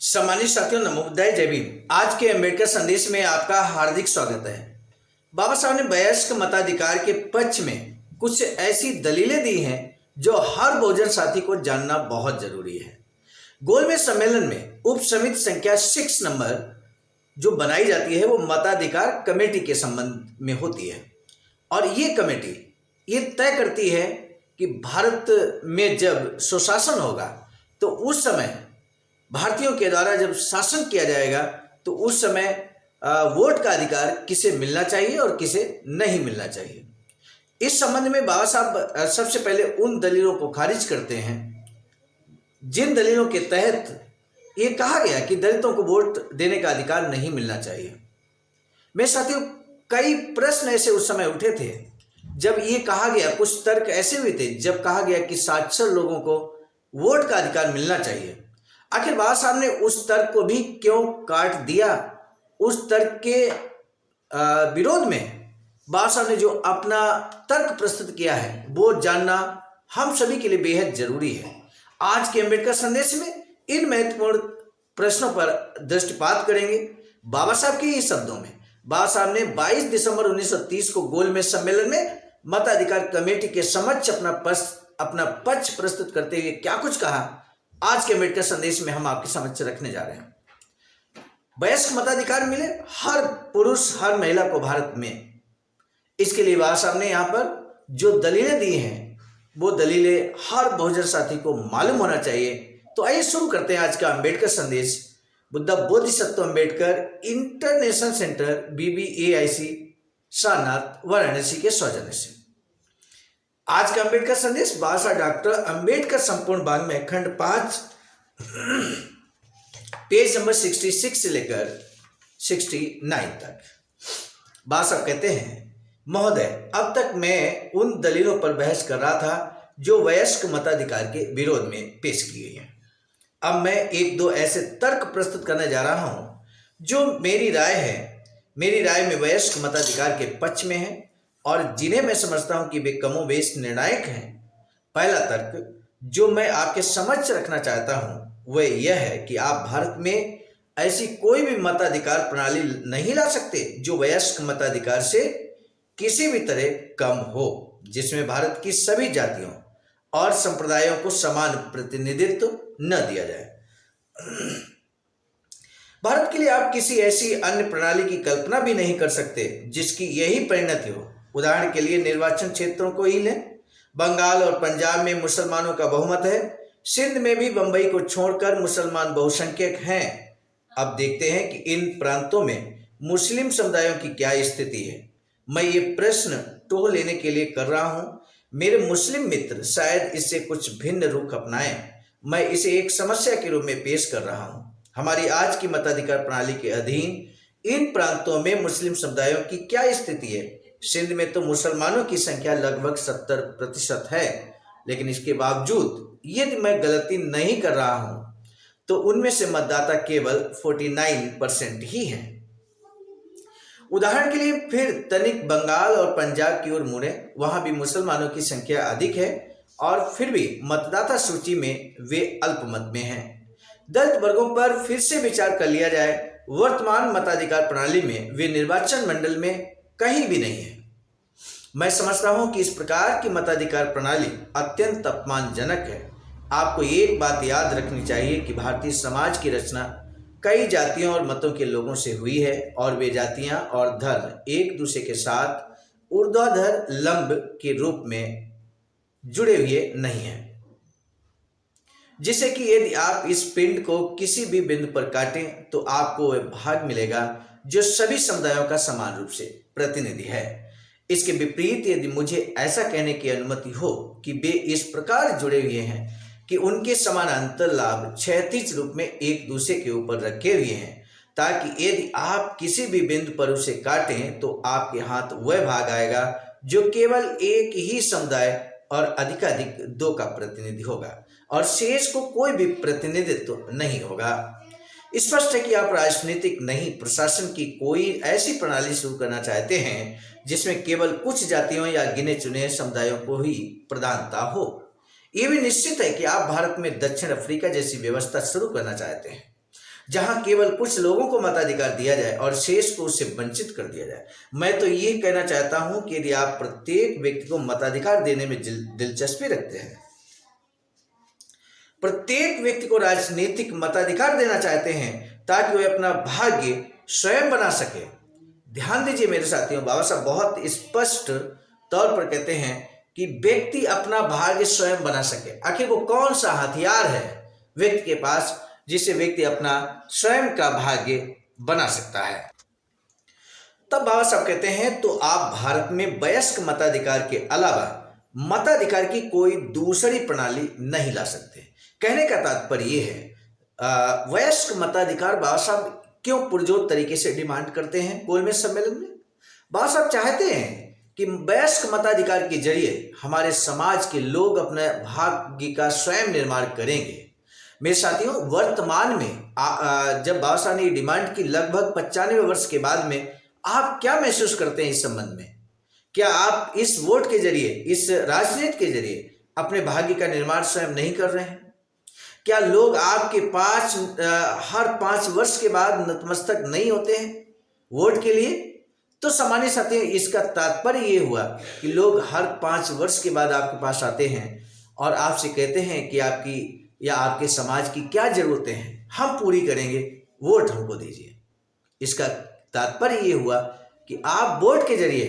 सम्मानित साथियों, नमोदय, जय भीम। आज के अम्बेडकर संदेश में आपका हार्दिक स्वागत है। बाबा साहब ने वयस्क मताधिकार के पक्ष में कुछ ऐसी दलीलें दी हैं जो हर बहुजन साथी को जानना बहुत जरूरी है। गोलमेज सम्मेलन में उप समिति संख्या 6 नंबर जो बनाई जाती है वो मताधिकार कमेटी के संबंध में होती है और ये कमेटी ये तय करती है कि भारत में जब सुशासन होगा तो उस समय भारतीयों के द्वारा जब शासन किया जाएगा तो उस समय वोट का अधिकार किसे मिलना चाहिए और किसे नहीं मिलना चाहिए। इस संबंध में बाबा साहब सबसे पहले उन दलीलों को खारिज करते हैं जिन दलीलों के तहत ये कहा गया कि दलितों को वोट देने का अधिकार नहीं मिलना चाहिए। मेरे साथियों, कई प्रश्न ऐसे उस समय उठे थे जब ये कहा गया, कुछ तर्क ऐसे हुए थे जब कहा गया कि साक्षर लोगों को वोट का अधिकार मिलना चाहिए। आखिर बाबा साहब ने उस तर्क को भी क्यों काट दिया? उस तर्क के विरोध में बाबा साहब ने जो अपना तर्क प्रस्तुत किया है वो जानना हम सभी के लिए बेहद जरूरी है। आज के अम्बेडकर संदेश में इन महत्वपूर्ण प्रश्नों पर दृष्टिपात करेंगे। बाबा साहब के ही शब्दों में बाबा साहब ने 22 दिसंबर 1930 को गोलमेज सम्मेलन में मताधिकार कमेटी के समक्ष अपना पक्ष प्रस्तुत करते हुए क्या कुछ कहा, आज के अम्बेडकर संदेश में हम आपके समक्ष रखने जा रहे हैं। वयस्क मताधिकार मिले हर पुरुष हर महिला को भारत में, इसके लिए बाबा साहब ने यहाँ पर जो दलीलें दी हैं वो दलीलें हर बहुजन साथी को मालूम होना चाहिए। तो आइए शुरू करते हैं आज का अम्बेडकर संदेश Buddha Bodhisattva Ambedkar international centre BBAIC Sarnath Varanasi के सौजन्य से। आज का अम्बेडकर संदेश बाबा साहब डॉक्टर अम्बेडकर संपूर्ण बांग में खंड 5 पेज नंबर 66 से लेकर 69 तक। बाबा साहब कहते हैं, महोदय, अब तक मैं उन दलीलों पर बहस कर रहा था जो वयस्क मताधिकार के विरोध में पेश की गई हैं। अब मैं एक दो ऐसे तर्क प्रस्तुत करने जा रहा हूं जो मेरी राय में वयस्क मताधिकार के पक्ष में है और जिन्हें मैं समझता हूं कि वे कमोबेश निर्णायक हैं। पहला तर्क जो मैं आपके समक्ष रखना चाहता हूं वह यह है कि आप भारत में ऐसी कोई भी मताधिकार प्रणाली नहीं ला सकते जो वयस्क मताधिकार से किसी भी तरह कम हो, जिसमें भारत की सभी जातियों और संप्रदायों को समान प्रतिनिधित्व न दिया जाए। भारत के लिए आप किसी ऐसी अन्य प्रणाली की कल्पना भी नहीं कर सकते जिसकी यही परिणति हो। उदाहरण के लिए निर्वाचन क्षेत्रों को ही लें। बंगाल और पंजाब में मुसलमानों का बहुमत है, सिंध में भी बंबई को छोड़कर मुसलमान बहुसंख्यक हैं। अब देखते हैं कि इन प्रांतों में मुस्लिम समुदायों की क्या स्थिति है। मैं ये प्रश्न टोह लेने के लिए कर रहा हूं। मेरे मुस्लिम मित्र शायद इससे कुछ भिन्न रुख अपनाएं। मैं इसे एक समस्या के रूप में पेश कर रहा हूं। हमारी आज की मताधिकार प्रणाली के अधीन इन प्रांतों में मुस्लिम समुदायों की क्या स्थिति है। सिंध में तो मुसलमानों की संख्या लगभग 70% है, लेकिन इसके बावजूद यदि मैं गलती नहीं कर रहा हूं तो उनमें से मतदाता केवल 49% ही हैं। उदाहरण के लिए फिर तनिक बंगाल और पंजाब की ओर मुड़े, वहां भी मुसलमानों की संख्या अधिक है और फिर भी मतदाता सूची में वे अल्पमत में हैं। दलित वर्गों पर फिर से विचार कर लिया जाए, वर्तमान मताधिकार प्रणाली में वे निर्वाचन मंडल में कहीं भी नहीं है। मैं समझता हूं कि इस प्रकार की मताधिकार प्रणाली अत्यंत अपमानजनक है। आपको एक बात याद रखनी चाहिए कि भारतीय समाज की रचना कई जातियों और मतों के लोगों से हुई है और वे जातियां और धर्म एक दूसरे के साथ ऊर्ध्वाधर लंब के रूप में जुड़े हुए नहीं हैं, जिससे कि यदि आप इस पिंड को किसी भी बिंदु पर काटें तो आपको वह भाग मिलेगा जो सभी समुदायों का समान रूप से प्रतिनिधि है। इसके विपरीत यदि मुझे ऐसा कहने की अनुमति हो कि वे इस प्रकार जुड़े हुए हैं कि उनके समानांतर लाभ क्षैतिज रूप में एक दूसरे के ऊपर रखे हुए हैं, ताकि यदि आप किसी भी बिंदु पर उसे काटें तो आपके हाथ वह भाग आएगा जो केवल एक ही समुदाय और अधिकाधिक 2 का प्रतिनिधि होगा और शेष को कोई भी प्रतिनिधित्व नहीं होगा। स्पष्ट है कि आप राजनीतिक नहीं प्रशासन की कोई ऐसी प्रणाली शुरू करना चाहते हैं जिसमें केवल कुछ जातियों या गिने चुने समुदायों को ही प्रधानता हो। ये भी निश्चित है कि आप भारत में दक्षिण अफ्रीका जैसी व्यवस्था शुरू करना चाहते हैं जहां केवल कुछ लोगों को मताधिकार दिया जाए और शेष को उससे वंचित कर दिया जाए। मैं तो ये कहना चाहता हूं कि यदि आप प्रत्येक व्यक्ति को मताधिकार देने में दिलचस्पी रखते हैं, प्रत्येक व्यक्ति को राजनीतिक मताधिकार देना चाहते हैं ताकि वह अपना भाग्य स्वयं बना सके। ध्यान दीजिए मेरे साथियों, बाबा साहब बहुत स्पष्ट तौर पर कहते हैं कि व्यक्ति अपना भाग्य स्वयं बना सके। आखिर वो कौन सा हथियार है व्यक्ति के पास जिससे व्यक्ति अपना स्वयं का भाग्य बना सकता है? तब बाबा साहब कहते हैं तो आप भारत में वयस्क मताधिकार के अलावा मताधिकार की कोई दूसरी प्रणाली नहीं ला सकते। कहने का तात्पर्य यह है, वयस्क मताधिकार बाबा साहब क्यों पुरजोर तरीके से डिमांड करते हैं गोलमेज सम्मेलन में? बाबा साहब चाहते हैं कि वयस्क मताधिकार के जरिए हमारे समाज के लोग अपने भाग्य का स्वयं निर्माण करेंगे। मेरे साथियों, वर्तमान में जब बाबा साहब ने डिमांड की लगभग 95 वर्ष के बाद में आप क्या महसूस करते हैं इस संबंध में? क्या आप इस वोट के जरिए, इस राजनीति के जरिए अपने भाग्य का निर्माण स्वयं नहीं कर रहे हैं? क्या लोग आपके हर 5 वर्ष के बाद नतमस्तक नहीं होते हैं वोट के लिए? तो सामान्य साथियों, इसका तात्पर्य ये हुआ कि लोग हर 5 वर्ष के बाद आपके पास आते हैं और आपसे कहते हैं कि आपकी या आपके समाज की क्या जरूरतें हैं, हम पूरी करेंगे, वोट हमको दीजिए। इसका तात्पर्य ये हुआ कि आप वोट के जरिए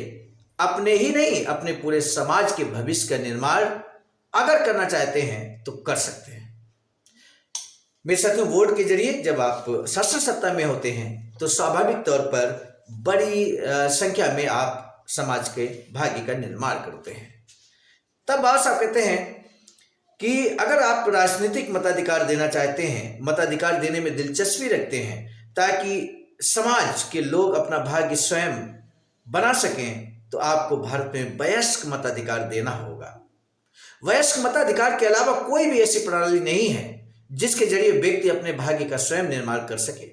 अपने ही नहीं, अपने पूरे समाज के भविष्य का निर्माण अगर करना चाहते हैं तो कर सकते हैं। मेरे साथियों, वोट के जरिए जब आप शासन सत्ता में होते हैं तो स्वाभाविक तौर पर बड़ी संख्या में आप समाज के भाग्य का निर्माण करते हैं। तब बाबा साहब कहते हैं कि अगर आप राजनीतिक मताधिकार देना चाहते हैं, मताधिकार देने में दिलचस्पी रखते हैं ताकि समाज के लोग अपना भाग्य स्वयं बना सकें, तो आपको भारत में वयस्क मताधिकार देना होगा। वयस्क मताधिकार के अलावा कोई भी ऐसी प्रणाली नहीं है जिसके जरिए व्यक्ति अपने भाग्य का स्वयं निर्माण कर सके।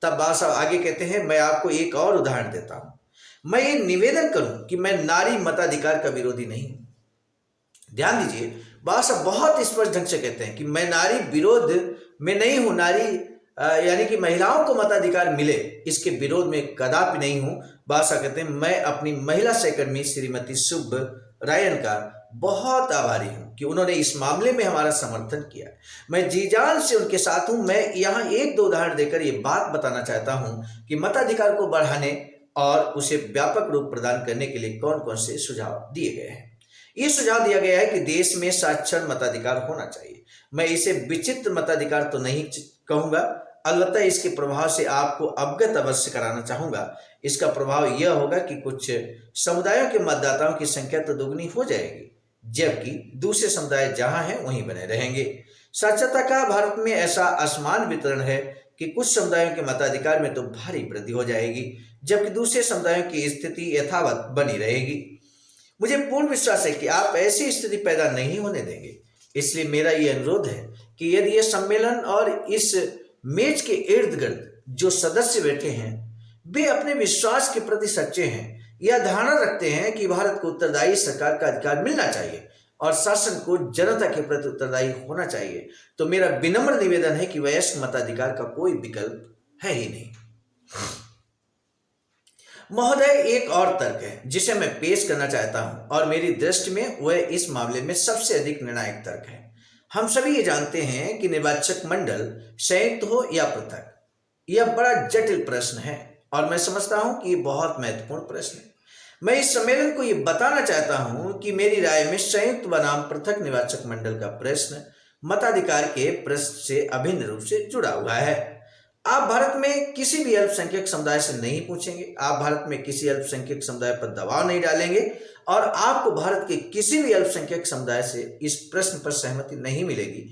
तब बाबा साहब आगे कहते हैं, मैं आपको एक और उदाहरण देता हूं। मैं ये निवेदन करूं कि मैं नारी मताधिकार का विरोधी नहीं हूं। ध्यान दीजिए, बाबा साहब बहुत स्पष्ट ढंग से कहते हैं कि मैं नारी विरोध में नहीं हूं, नारी यानी कि महिलाओं को मताधिकार मिले इसके विरोध में कदापि नहीं हूं। बाबा साहब कहते हैं, मैं अपनी महिला सहकर्मी श्रीमती सुब्बरायन का बहुत आभारी हूं कि उन्होंने इस मामले में हमारा समर्थन किया। मैं जी जान से उनके साथ हूं। मैं यहाँ 1-2 उदाहरण देकर ये बात बताना चाहता हूं कि मताधिकार को बढ़ाने और उसे व्यापक रूप प्रदान करने के लिए कौन कौन से सुझाव दिए गए हैं। ये सुझाव दिया गया है कि देश में साक्षर मताधिकार होना चाहिए। मैं इसे विचित्र मताधिकार तो नहीं कहूंगा, अलबत्ता इसके प्रभाव से आपको अवगत अवश्य कराना चाहूंगा। इसका प्रभाव यह होगा कि कुछ समुदायों के मतदाताओं की संख्या तो दोगुनी हो जाएगी, जबकि दूसरे समुदाय जहां हैं वहीं बने रहेंगे। साक्षरता का भारत में ऐसा असमान वितरण है कि कुछ समुदायों के मताधिकार में तो भारी वृद्धि हो जाएगी, जबकि दूसरे समुदायों की स्थिति यथावत बनी रहेगी। मुझे पूर्ण विश्वास है कि आप ऐसी स्थिति पैदा नहीं होने देंगे। इसलिए मेरा ये अनुरोध है कि यदि ये सम्मेलन और इस मेज के इर्द गिर्द जो सदस्य बैठे हैं वे अपने विश्वास के प्रति सच्चे हैं, यह धारणा रखते हैं कि भारत को उत्तरदायी सरकार का अधिकार मिलना चाहिए और शासन को जनता के प्रति उत्तरदायी होना चाहिए, तो मेरा विनम्र निवेदन है कि वयस्क मताधिकार का कोई विकल्प है ही नहीं। महोदय, एक और तर्क है जिसे मैं पेश करना चाहता हूं और मेरी दृष्टि में वह इस मामले में सबसे अधिक निर्णायक तर्क है। हम सभी ये जानते हैं कि निर्वाचक मंडल संयुक्त हो या पृथक, यह बड़ा जटिल प्रश्न है और मैं समझता हूं कि यह बहुत महत्वपूर्ण प्रश्न है। मैं इस सम्मेलन को ये बताना चाहता हूं कि मेरी राय में संयुक्त बनाम पृथक निर्वाचक मंडल का प्रश्न मताधिकार के प्रश्न से अभिन्न रूप से जुड़ा हुआ है। आप भारत में किसी भी अल्पसंख्यक समुदाय से नहीं पूछेंगे, आप भारत में किसी अल्पसंख्यक समुदाय पर दबाव नहीं डालेंगे और आपको भारत के किसी भी अल्पसंख्यक समुदाय से इस प्रश्न पर सहमति नहीं मिलेगी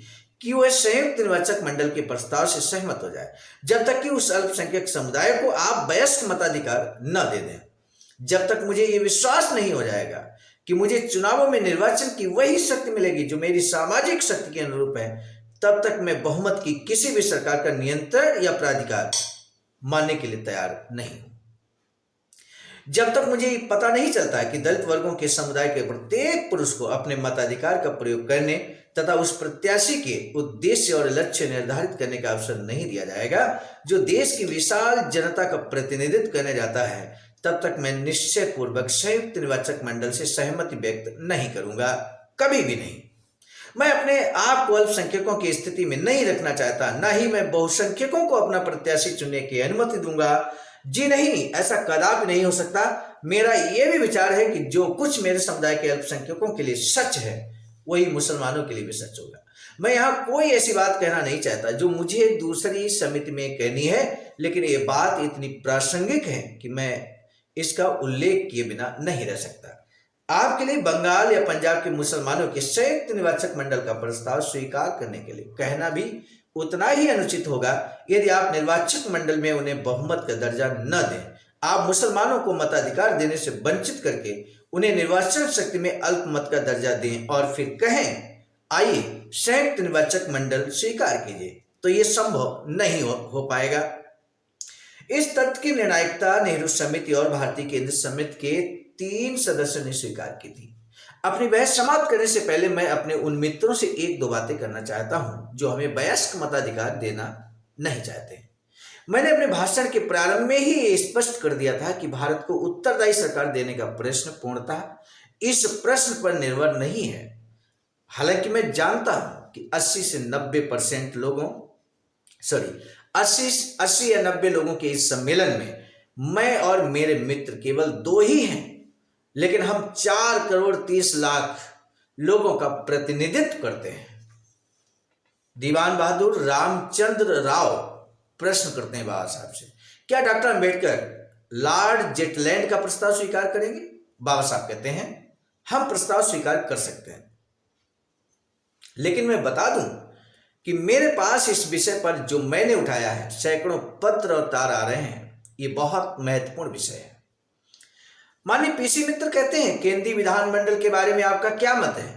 कि वह संयुक्त निर्वाचक मंडल के प्रस्ताव से सहमत हो जाए, जब तक कि उस अल्पसंख्यक समुदाय को आप वयस्क मताधिकार न दे दें। जब तक मुझे ये विश्वास नहीं हो जाएगा कि मुझे चुनावों में निर्वाचन की वही शक्ति मिलेगी जो मेरी सामाजिक शक्ति के अनुरूप है, तब तक मैं बहुमत की किसी भी सरकार का नियंत्रण या प्राधिकार मानने के लिए तैयार नहीं हूं। जब तक मुझे पता नहीं चलता है कि दलित वर्गों के समुदाय के प्रत्येक पुरुष को अपने मताधिकार का प्रयोग करने तथा उस प्रत्याशी के उद्देश्य और लक्ष्य निर्धारित करने का अवसर नहीं दिया जाएगा जो देश की विशाल जनता का प्रतिनिधित्व करने जाता है, तब तक मैं निश्चय पूर्वक संयुक्त निर्वाचक मंडल से सहमति व्यक्त नहीं करूंगा, कभी भी नहीं। मैं अपने आप को अल्पसंख्यकों की स्थिति में नहीं रखना चाहता, ना ही मैं बहुसंख्यकों को अपना प्रत्याशी चुनने की अनुमति दूंगा। जी नहीं, ऐसा कदापि नहीं हो सकता। मेरा यह भी विचार है कि जो कुछ मेरे समुदाय के अल्पसंख्यकों के लिए सच है वही मुसलमानों के लिए भी सच होगा। मैं यहाँ कोई ऐसी बात कहना नहीं चाहता जो मुझे दूसरी समिति में कहनी है, लेकिन ये बात इतनी प्रासंगिक है कि मैं इसका उल्लेख किए बिना नहीं रह सकता। आपके लिए बंगाल या पंजाब के मुसलमानों के संयुक्त निर्वाचक मंडल का प्रस्ताव स्वीकार करने के लिए कहना भी उतना ही अनुचित होगा यदि आप निर्वाचक मंडल में उन्हें बहुमत का दर्जा न दें। आप मुसलमानों को मताधिकार देने से वंचित करके उन्हें निर्वाचन शक्ति में अल्पमत का दर्जा दें और फिर कहें आइए संयुक्त निर्वाचक मंडल स्वीकार कीजिए, तो यह संभव नहीं हो पाएगा। इस तथ्य की निर्णायकता नेहरू समिति और भारतीय केंद्र समिति के 3 सदस्यों ने स्वीकार की थी। अपनी बहस समाप्त करने से पहले मैं अपने उन मित्रों से 1-2 बातें करना चाहता हूं जो हमें वयस्क मताधिकार देना नहीं चाहते। मैंने अपने भाषण के प्रारंभ में ही स्पष्ट कर दिया था कि भारत को उत्तरदायी सरकार देने का प्रश्न पूर्णतः इस प्रश्न पर निर्भर नहीं है। हालांकि मैं जानता हूं कि 80 या 90 लोगों के इस सम्मेलन में मैं और मेरे मित्र केवल 2 ही हैं, लेकिन हम 4 करोड़ 30 लाख लोगों का प्रतिनिधित्व करते हैं। दीवान बहादुर रामचंद्र राव प्रश्न करते हैं बाबा साहब से, क्या डॉक्टर अंबेडकर लॉर्ड जेटलैंड का प्रस्ताव स्वीकार करेंगे? बाबा साहब कहते हैं हम प्रस्ताव स्वीकार कर सकते हैं, लेकिन मैं बता दूं कि मेरे पास इस विषय पर जो मैंने उठाया है सैकड़ों पत्र और तार आ रहे हैं। ये बहुत महत्वपूर्ण विषय है। माननीय पीसी मित्र कहते हैं केंद्रीय विधानमंडल के बारे में आपका क्या मत है?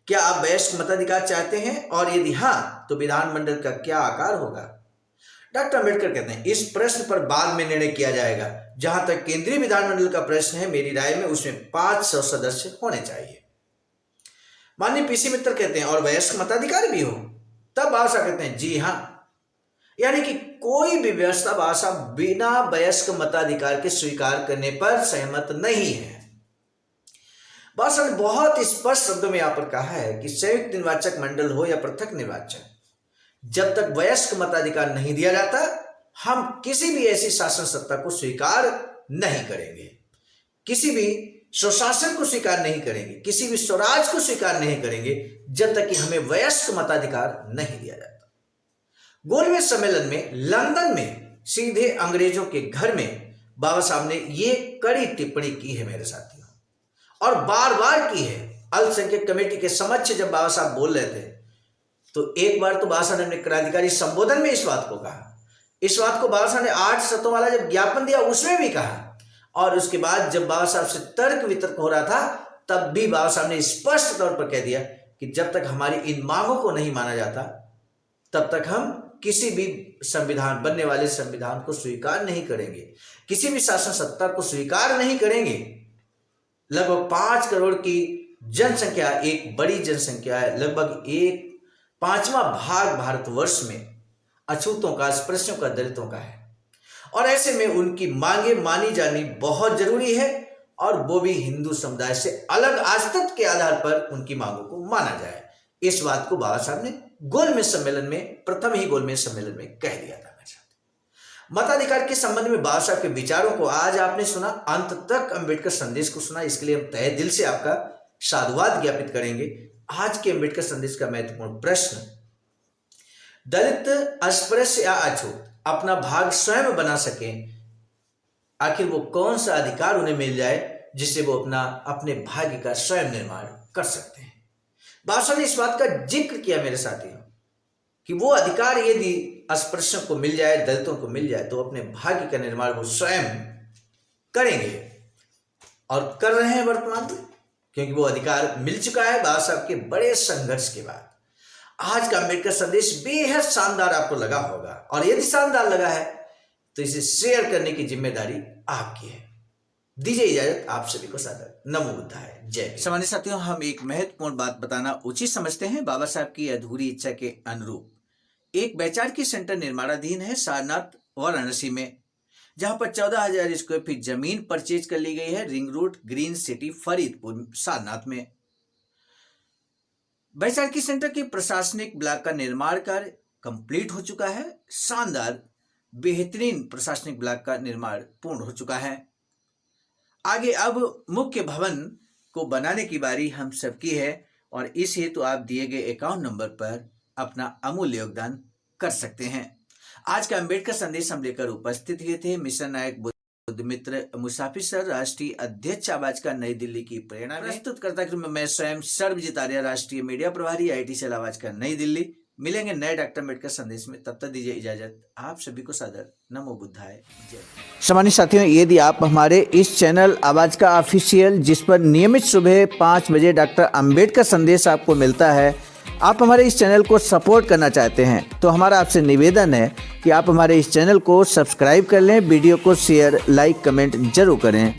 क्या आप वयस्क मताधिकार चाहते हैं, और यदि हाँ तो विधानमंडल का क्या आकार होगा? डॉक्टर अम्बेडकर कहते हैं इस प्रश्न पर बाद में निर्णय किया जाएगा। जहां तक केंद्रीय विधानमंडल का प्रश्न है, मेरी राय में उसमें 500 सदस्य होने चाहिए। माननीय पीसी मित्र कहते हैं और वयस्क मताधिकार भी हो? तब बाबा साहब कहते हैं जी हाँ, यानी कि कोई भी व्यवस्था बाबा साहब बिना वयस्क मताधिकार के स्वीकार करने पर सहमत नहीं है। बाबा साहब ने बहुत स्पष्ट शब्दों में यहां पर कहा है कि संयुक्त निर्वाचक मंडल हो या पृथक निर्वाचन, जब तक वयस्क मताधिकार नहीं दिया जाता हम किसी भी ऐसी शासन सत्ता को स्वीकार नहीं करेंगे, किसी भी स्वशासन को स्वीकार नहीं करेंगे, किसी भी स्वराज को स्वीकार नहीं करेंगे जब तक कि हमें वयस्क मताधिकार नहीं दिया जाता। गोलमेज सम्मेलन में लंदन में सीधे अंग्रेजों के घर में बाबा साहब ने ये कड़ी टिप्पणी की है मेरे साथियों, और बार बार की है। अल्पसंख्यक कमेटी के समक्ष जब बाबा साहब बोल रहे थे तो एक बार तो बाबा साहब ने अपने क्रांतिकारी संबोधन में इस बात को कहा। इस बात को बाबा साहब ने 8 शर्तों वाला जब ज्ञापन दिया उसमें भी कहा, और उसके बाद जब बाबा साहब से तर्क वितर्क हो रहा था तब भी बाबा साहब ने स्पष्ट तौर पर कह दिया कि जब तक हमारी इन मांगों को नहीं माना जाता तब तक हम किसी भी संविधान, बनने वाले संविधान को स्वीकार नहीं करेंगे, किसी भी शासन सत्ता को स्वीकार नहीं करेंगे। लगभग 5 करोड़ की जनसंख्या एक बड़ी जनसंख्या है। लगभग 1/5वां भाग भारतवर्ष में अछूतों का, अस्पृश्यों का, दलितों का है, और ऐसे में उनकी मांगे मानी जानी बहुत जरूरी है, और वो भी हिंदू समुदाय से अलग आस्तित्व के आधार पर उनकी मांगों को माना जाए। इस बात को बाबा साहब ने गोलमेज सम्मेलन में, प्रथम ही गोलमेज सम्मेलन में कह दिया था। मेरे साथ मताधिकार के संबंध में बाबा साहब के विचारों को आज आपने सुना, अंत तक अंबेडकर संदेश को सुना, इसके लिए हम तहे दिल से आपका साधुवाद ज्ञापित करेंगे। आज के अंबेडकर संदेश का महत्वपूर्ण प्रश्न, दलित, अस्पृश्य या अछूत अपना भाग स्वयं बना सके, आखिर वो कौन सा अधिकार उन्हें मिल जाए जिससे वो अपने भाग्य का स्वयं निर्माण कर सकते हैं। बाबा साहब ने इस बात का जिक्र किया मेरे साथियों कि वो अधिकार यदि अस्पृश्यों को मिल जाए, दलितों को मिल जाए, तो अपने भाग्य का निर्माण वो स्वयं करेंगे, और कर रहे हैं वर्तमान में, क्योंकि वो अधिकार मिल चुका है बाबा साहब के बड़े संघर्ष के बाद। आज का अंबेडकर संदेश बेहद शानदार आपको लगा होगा, और यदि शानदार लगा है तो इसे शेयर करने की जिम्मेदारी आपकी है। दीजिए इजाजत, आप सभी को सादर नमो बुद्धाय, जय। सामान्य साथियों, हम एक महत्वपूर्ण बात बताना उचित समझते हैं। बाबा साहब की अधूरी इच्छा के अनुरूप एक वैचारिक सेंटर निर्माणाधीन है सारनाथ वाराणसी में, जहां पर 14,000 स्क्वायर फीट जमीन परचेज कर ली गई है ring road green city Faridpur Sarnath में। वैचारिक सेंटर के प्रशासनिक ब्लॉक का निर्माण कार्य कंप्लीट हो चुका है। शानदार बेहतरीन प्रशासनिक ब्लॉक का निर्माण पूर्ण हो चुका है। आगे अब मुख्य भवन को बनाने की बारी हम सबकी है और इस हेतु आप दिए गए अकाउंट नंबर पर अपना अमूल्य योगदान कर सकते हैं। आज का अम्बेडकर संदेश हम लेकर उपस्थित हुए थे मिशन नायक बुद्ध मित्र मुसाफिर सर, राष्ट्रीय अध्यक्ष आवाज का नई दिल्ली की प्रेरणा में। प्रस्तुत करता मैं स्वयं सर्वजित आर्य, राष्ट्रीय मीडिया प्रभारी, IIT सेल आवाज का नई दिल्ली। मिलेंगे नए डॉक्टर अम्बेडकर संदेश में, तब तक दीजिए इजाजत। आप सभी को सादर नमो बुद्धाय, जय। सामान्य साथियों, यदि आप हमारे इस चैनल आवाज का ऑफिशियल, जिस पर नियमित सुबह 5 बजे डॉक्टर अम्बेडकर संदेश आपको मिलता है, आप हमारे इस चैनल को सपोर्ट करना चाहते हैं तो हमारा आपसे निवेदन है कि आप हमारे इस चैनल को सब्सक्राइब कर लें, वीडियो को शेयर, लाइक, कमेंट जरूर करें।